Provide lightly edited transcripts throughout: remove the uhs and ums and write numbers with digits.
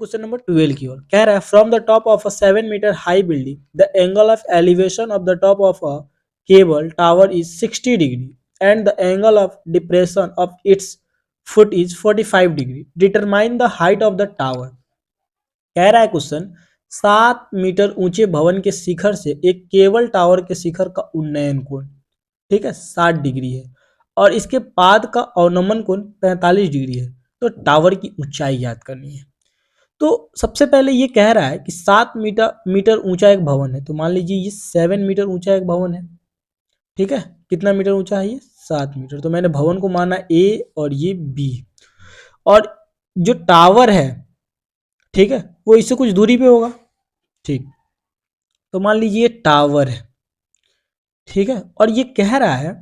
Question number 12 की ओर। कह रहा है from the top of a 7 metre high building the angle of elevation of the top of a cable tower is 60 degree and the angle of depression of its foot is 45 degree. Determine the height of the tower. कह रहा है question 7 metre ऊंचे भवन के शिखर से एक cable tower के शिखर का उन्नयन कोण, ठीक है, 60 डिग्री है और इसके पाद का अवनमन कोण 45 डिग्री है। तो टावर की ऊंचाई याद करनी है। तो सबसे पहले ये कह रहा है कि 7 मीटर ऊंचा एक भवन है। तो मान लीजिए ये 7 मीटर ऊंचा एक भवन है, ठीक है। कितना मीटर ऊंचा है ये? 7 मीटर। तो मैंने भवन को माना ए और ये बी, और जो टावर है, ठीक है, वो इससे कुछ दूरी पे होगा, ठीक। तो मान लीजिए टावर है, ठीक है, और ये कह रहा है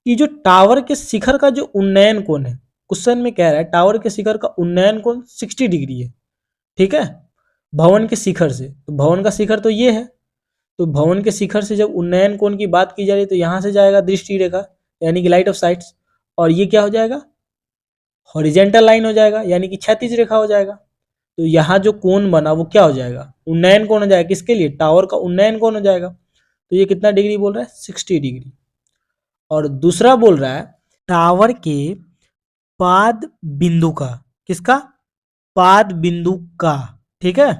कि जो टावर के शिखर का जो उन्नयन कोण है, क्वेश्चन में कह रहा है टावर के शिखर का उन्नयन कोण 60 डिग्री है, ठीक है, भवन के शिखर से। तो भवन का शिखर तो ये है, तो भवन के शिखर से जब उन्नयन कोण की बात की जा रही है तो यहां से जाएगा दृष्टि रेखा यानी कि लाइट ऑफ साइट्स, और ये क्या हो जाएगा? हॉरिजेंटल लाइन हो जाएगा यानी कि क्षैतिज रेखा हो जाएगा। तो यहाँ जो कोण बना वो क्या हो जाएगा? उन्नयन कोण हो जाएगा। किसके लिए? टावर का उन्नयन कोण हो जाएगा। तो ये कितना डिग्री बोल रहा है? 60 डिग्री। और दूसरा बोल रहा है टावर के पाद बिंदु का, किसका? पाद बिंदु का, ठीक है,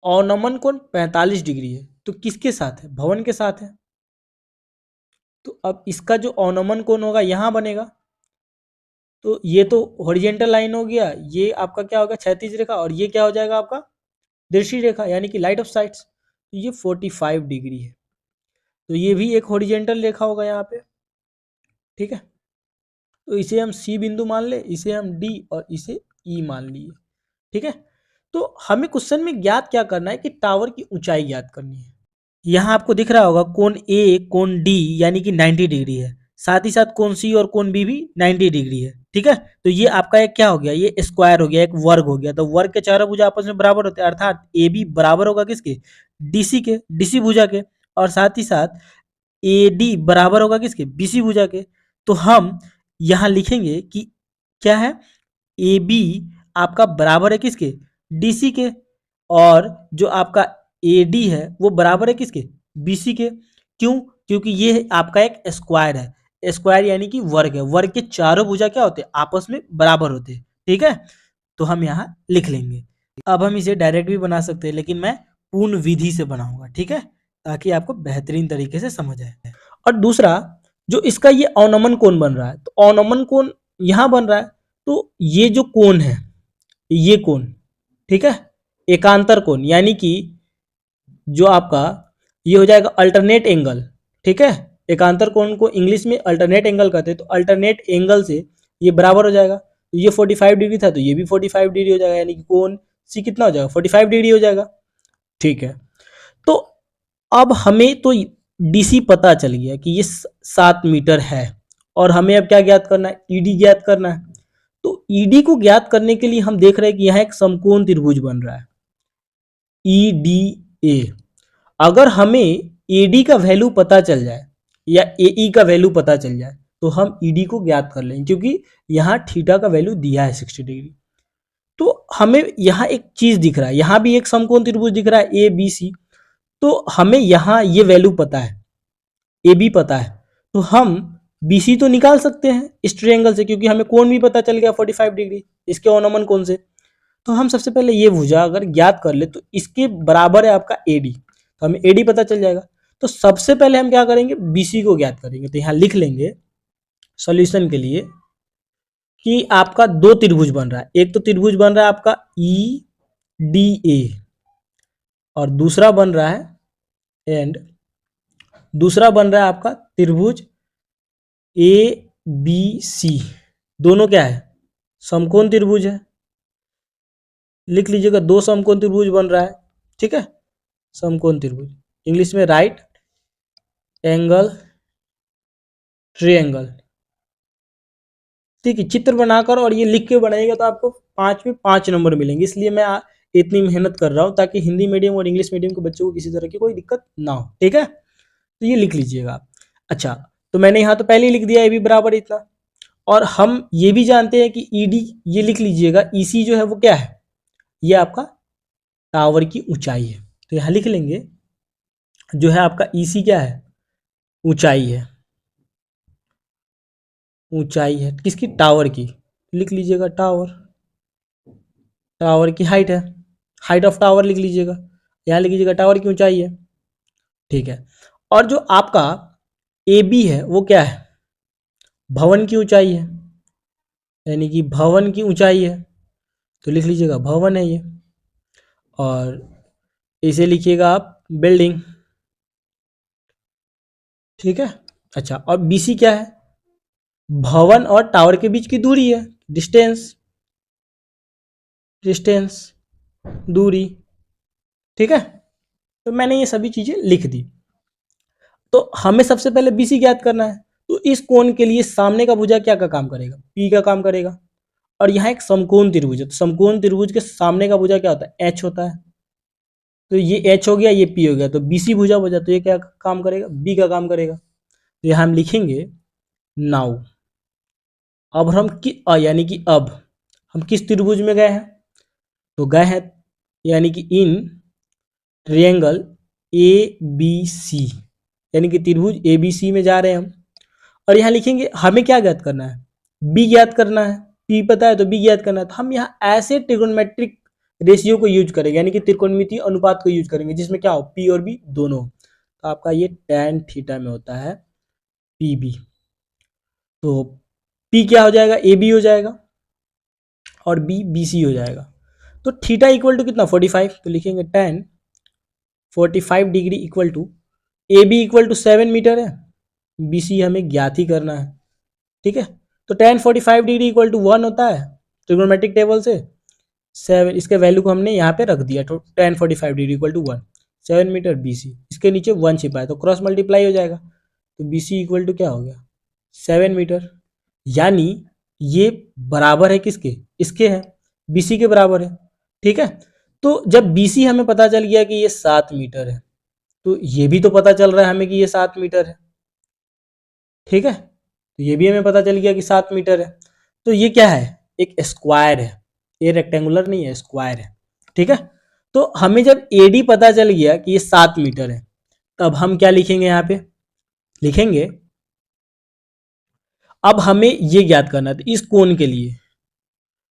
अवनमन कोण 45 डिग्री है। तो किसके साथ है? भवन के साथ है। तो अब इसका जो अवनमन कोण होगा यहां बनेगा। तो ये तो हॉरिजेंटल लाइन हो गया, ये आपका क्या होगा? क्षैतिज रेखा, और ये क्या हो जाएगा आपका? दृष्टि रेखा यानी कि लाइट ऑफ साइट्स। तो ये 45 डिग्री है। तो ये भी एक हॉरिजेंटल रेखा होगा यहाँ पे, ठीक है। तो इसे हम सी बिंदु मान ले, इसे हम डी और इसे ई मान लिए, ठीक है। तो हमें क्वेश्चन में ज्ञात क्या करना है कि टावर की ऊंचाई ज्ञात करनी है। यहाँ आपको दिख रहा होगा कोण ए कोण डी यानी कि 90 डिग्री है, साथ ही साथ कोण सी और कोण बी भी 90 डिग्री है, ठीक है। तो ये आपका एक क्या हो गया? ये स्क्वायर हो गया, एक वर्ग हो गया। तो वर्ग के चारों भुजा आपस में बराबर होते हैं, अर्थात ए बी बराबर होगा किसके? डीसी के, डीसी भुजा के, और साथ ही साथ ए डी बराबर होगा किसके? बीसी भुजा के। तो हम यहाँ लिखेंगे कि क्या है? ए बी आपका बराबर है किसके? डीसी के, और जो आपका ए डी है वो बराबर है किसके? बीसी के। क्यों? क्योंकि ये आपका एक स्क्वायर है, स्क्वायर यानी कि वर्ग है, वर्ग के चारों भुजा क्या होते हैं? आपस में बराबर होते हैं, ठीक है। तो हम यहाँ लिख लेंगे। अब हम इसे डायरेक्ट भी बना सकते हैं, लेकिन मैं पूर्ण विधि से बनाऊंगा, ठीक है, ताकि आपको बेहतरीन तरीके से समझ आए। और दूसरा, जो इसका ये अवनमन कोण बन रहा है, तो अवनमन कोण यहाँ बन रहा है। तो ये जो कोण है, ये कोण, ठीक है, एकांतर कोण यानी कि जो आपका ये हो जाएगा अल्टरनेट एंगल, ठीक है। एकांतर कोण को इंग्लिश में अल्टरनेट एंगल कहते हैं। तो अल्टरनेट एंगल से ये बराबर हो जाएगा। तो ये 45 डिग्री था तो ये भी 45 डिग्री हो जाएगा, यानी कि कोण सी कितना हो जाएगा? 45 डिग्री हो जाएगा, ठीक है। तो अब हमें तो डीसी पता चल गया कि ये 7 मीटर है, और हमें अब क्या ज्ञात करना है? ईडी ज्ञात करना है। तो ईडी को ज्ञात करने के लिए हम देख रहे हैं कि यहाँ एक समकोण त्रिभुज बन रहा है, ई डी ए। अगर हमें एडी का वैल्यू पता चल जाए या एई का वैल्यू पता चल जाए तो हम ईडी को ज्ञात कर लेंगे, क्योंकि यहाँ थीटा का वैल्यू दिया है 60 डिग्री। तो हमें यहाँ एक चीज दिख रहा है, यहाँ भी एक समकोण त्रिभुज दिख रहा है ए बी सी। तो हमें यहाँ ये वैल्यू पता है, ए बी पता है, तो हम बी सी तो निकाल सकते हैं इस ट्रायंगल से, क्योंकि हमें कोण भी पता चल गया 45 डिग्री इसके अवनमन कोण से। तो हम सबसे पहले ये भुजा अगर ज्ञात कर ले तो इसके बराबर है आपका एडी, तो हमें एडी पता चल जाएगा। तो सबसे पहले हम क्या करेंगे? बीसी को ज्ञात करेंगे। तो यहाँ लिख लेंगे सॉल्यूशन के लिए कि आपका दो त्रिभुज बन रहा है। एक तो त्रिभुज बन रहा है आपका ई डी ए, और दूसरा बन रहा है दूसरा बन रहा है आपका त्रिभुज ए बी सी। दोनों क्या है? समकोण त्रिभुज है। लिख लीजिएगा, दो समकोण त्रिभुज बन रहा है, ठीक है, समकोण त्रिभुज, इंग्लिश में राइट एंगल ट्रायंगल, ठीक है। चित्र बनाकर और ये लिख के बनाएगा तो आपको 5 में 5 नंबर मिलेंगे। इसलिए मैं इतनी मेहनत कर रहा हूँ ताकि हिंदी मीडियम और इंग्लिश मीडियम के बच्चों को किसी तरह की कोई दिक्कत ना हो, ठीक है। तो ये लिख लीजिएगा आप। अच्छा, तो मैंने यहाँ तो पहले ही लिख दिया ए बी बराबर इतना, और हम ये भी जानते हैं कि ईडी, ये लिख लीजिएगा ईसी जो है वो क्या है? ये आपका टावर की ऊंचाई है। तो यहाँ लिख लेंगे जो है आपका ईसी क्या है, ऊंचाई है, ऊंचाई है किसकी, टावर की। लिख लीजिएगा टावर, टावर की हाइट है, हाइट ऑफ टावर लिख लीजिएगा, यहाँ लिख लीजिएगा टावर की ऊंचाई है। ठीक है। और जो आपका ए बी है वो क्या है, भवन की ऊंचाई है, यानी कि भवन की ऊंचाई है, तो लिख लीजिएगा भवन है ये। और इसे लिखिएगा आप बिल्डिंग। ठीक है। अच्छा, और बीसी क्या है, भवन और टावर के बीच की दूरी है, डिस्टेंस, डिस्टेंस, दूरी। ठीक है। तो मैंने ये सभी चीजें लिख दी। तो हमें सबसे पहले बीसी ज्ञात करना है। तो इस कोण के लिए सामने का भुजा क्या का काम करेगा, पी का काम करेगा। और यहाँ एक समकोण त्रिभुज है, तो समकोण त्रिभुज के सामने का भुजा क्या होता है, एच होता है। तो ये एच हो गया, ये पी हो गया, तो बीसी भुजा भुजा, तो ये क्या काम करेगा, बी का काम करेगा। तो यहाँ हम लिखेंगे नाउ। अब हम यानी कि अब हम किस त्रिभुज में गए हैं, तो गए हैं यानी कि इन ट्रिएंगल ए बी सी, यानी कि त्रिभुज ए बी सी में जा रहे हैं हम। और यहाँ लिखेंगे हमें क्या ज्ञात करना है, बी ज्ञात करना है, पी पता है तो बी ज्ञात करना है। तो हम यहाँ ऐसे ट्रिगोनोमेट्रिक रेशियो को यूज करेंगे, यानी कि त्रिकोणमितीय अनुपात को यूज करेंगे जिसमें क्या हो, पी और बी दोनों। तो आपका ये tan थीटा में होता है पी बी। तो पी क्या हो जाएगा, ए बी हो जाएगा, और बी बी सी हो जाएगा। तो थीटा इक्वल टू कितना 45, तो लिखेंगे tan 45 degree equal to A B equal to 7 metre है, बी सी हमें ज्ञात ही करना है। ठीक है। तो tan 45 डिग्री इक्वल टू 1 होता है ट्रिग्नोमेट्रिक टेबल से, 7 इसके वैल्यू को हमने यहाँ पे रख दिया, तो tan 45 degree equal to 1, 7 metre B C, इसके नीचे 1 छिपा है तो क्रॉस मल्टीप्लाई हो जाएगा। तो बी सी इक्वल टू क्या हो गया, 7 मीटर। यानी ये बराबर है किसके, इसके है, बी सी के बराबर है। ठीक है। तो जब बी सी हमें पता चल गया कि ये 7 मीटर है, तो ये भी तो पता चल रहा है हमें कि ये 7 मीटर है। ठीक है। तो ये भी हमें पता चल गया कि 7 मीटर है। तो ये क्या है, एक स्क्वायर है, ये रेक्टेंगुलर नहीं है, स्क्वायर है। ठीक है। तो हमें जब एडी पता चल गया कि ये 7 मीटर है, तब हम क्या लिखेंगे, यहाँ पे लिखेंगे अब हमें ये ज्ञात करना है, तो इस कोण के लिए,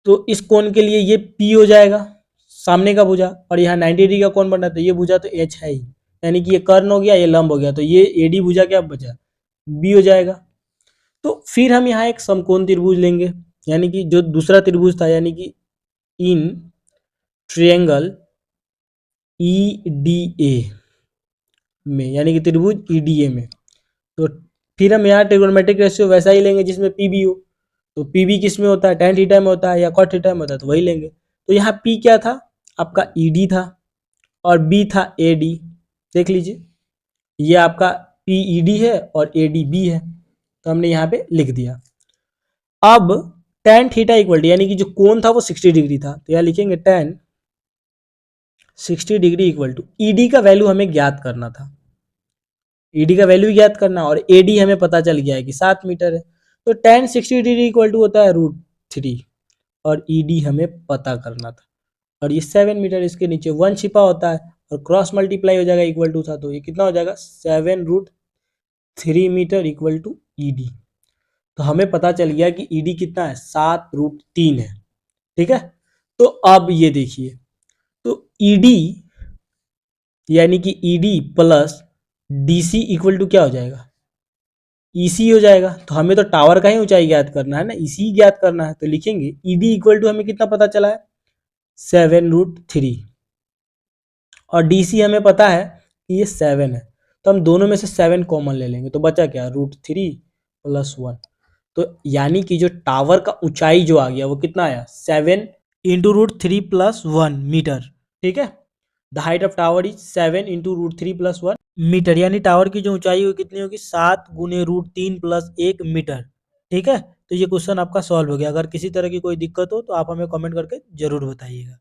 तो इस कोण के लिए ये P हो जाएगा सामने का भुजा, और यहाँ 90 डिग्री का कोण बनना है, तो ये भुजा तो H है ही, यानी कि ये कर्ण हो गया, ये लंब हो गया, तो ये एडी भुजा क्या बचा, B हो जाएगा। तो फिर हम यहाँ एक समकोण त्रिभुज लेंगे, यानी कि जो दूसरा त्रिभुज था, यानी कि इन ट्रायंगल EDA में, यानी कि त्रिभुज EDA में। तो फिर हम यहाँ ट्रिगोनोमेट्रिक रेशियो वैसा ही लेंगे जिसमें PB हो। तो PB किस में होता है, tan थीटा में होता है या cot थीटा में होता है, तो वही लेंगे। तो यहाँ P क्या था, आपका ED था, और B था AD। देख लीजिए, ये आपका PED है और ADB है, तो हमने यहाँ पे लिख दिया। अब tan थीटा इक्वल टू, यानी कि जो कोण था वो 60 डिग्री था, तो यहाँ लिखेंगे tan 60 degree equal to, ED का वैल्यू हमें ज्ञात करना था, ED का वैल्यू ज्ञात करना, और AD हमें पता चल गया है कि 7 मीटर है। तो tan 60 डिग्री इक्वल टू होता है √3, और ED हमें पता करना था, और ये 7 मीटर, इसके नीचे 1 छिपा होता है, और क्रॉस मल्टीप्लाई हो जाएगा, इक्वल टू था, तो ये कितना हो जाएगा 7√3 मीटर इक्वल टू ED। तो हमें पता चल गया कि ED कितना है, 7√3 है। ठीक है। तो अब ये देखिए, तो ED यानी कि ED plus DC equal to क्या हो जाएगा, EC हो जाएगा। तो हमें तो टावर का ही ऊंचाई ज्ञात करना है ना, EC ज्ञात करना है, तो लिखेंगे ED इक्वल टू हमें कितना पता चला है, 7√3, और DC हमें पता है कि ये 7 है, तो हम दोनों में से 7 कॉमन ले लेंगे, तो बचा क्या, √3 प्लस 1। तो यानी कि जो टावर का ऊंचाई जो आ गया वो कितना आया, 7 इंटू √3 प्लस 1 मीटर। ठीक है। The height of tower is 7 into √3 plus 1 metre, यानी टावर की जो ऊंचाई होगी कितनी होगी, 7 गुने √3 प्लस 1 मीटर। ठीक है। तो ये क्वेश्चन आपका सॉल्व हो गया। अगर किसी तरह की कोई दिक्कत हो तो आप हमें कमेंट करके जरूर बताइएगा।